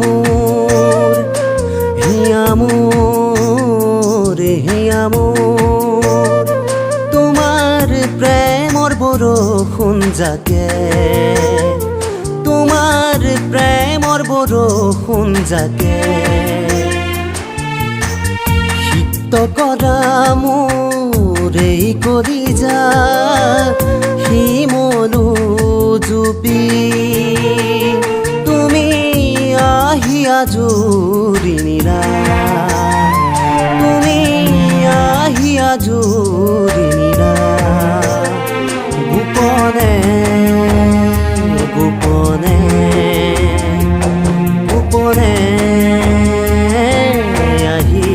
মোৰ হিয়া মোৰ হিয়া মোৰ তোমাৰ প্ৰেমৰ বৰষুণ জাকে তোমাৰ প্ৰেমৰ বৰষুণ জাকে শীত কৰা মোৰ এই কলিজা শিমলু জুপি তুমি আহিয়া জুৰি নিলা তুমি আহিয়া জুৰি নিলা গোপনে গোপনে গোপনে আহি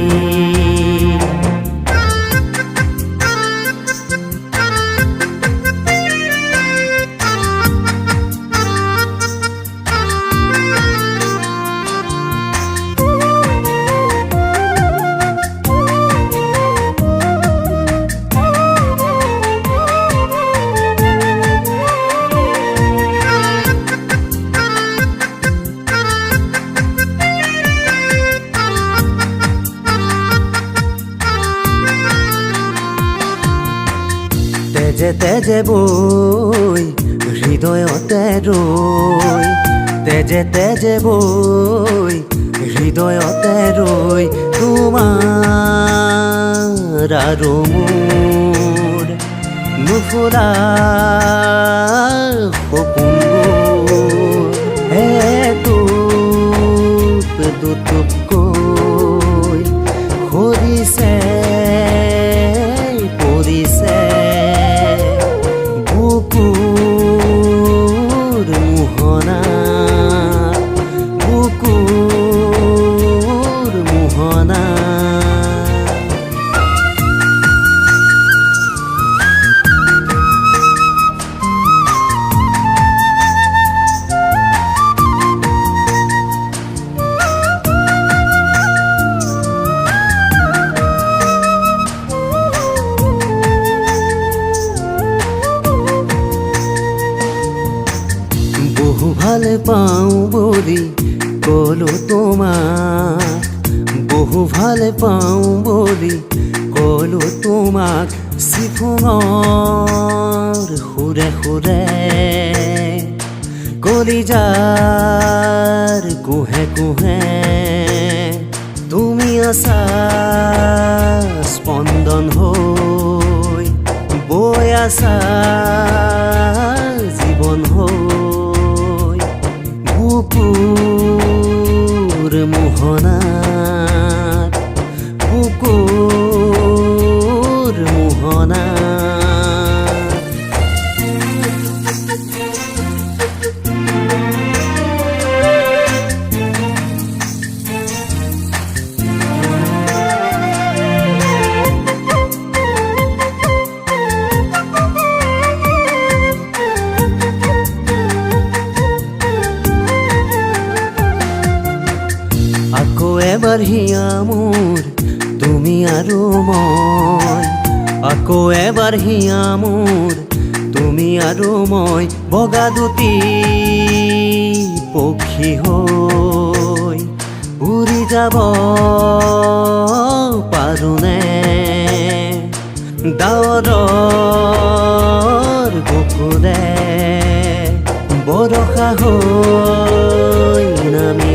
তেজে তেজে বৈ হৃদয়তে ৰৈ তেজে তেজে বৈ হৃদয়তে ৰৈ তোমাৰ আৰু মোৰ নুফুলা সপোনবোৰ এটুপ দুটুপকৈ সৰিছে পৰিছে বুকুৰ মোহনা বুকুৰ মোহনা বহু ভাল পাওঁ বুলি ক'লো তোমাক বহু ভাল পাওঁ বুলি ক'লো তোমাক চিফুনৰ সুৰে সুৰে কলিজাৰ কুহে কুহে তুমি আছা স্পন্দন হৈ বৈ আছা জীৱন হৈ বুকুৰ মোহনা বুকুৰ মোহনা আকৌ এবাৰ হিয়া মোৰ তুমি আৰু মই আকৌ এবাৰ হিয়া মোৰ তুমি আৰু মই বগা দুটি পক্ষী হৈ উৰি যাব পাৰোনে ডাৱৰৰ বুকুৰে বৰষা হৈ নামি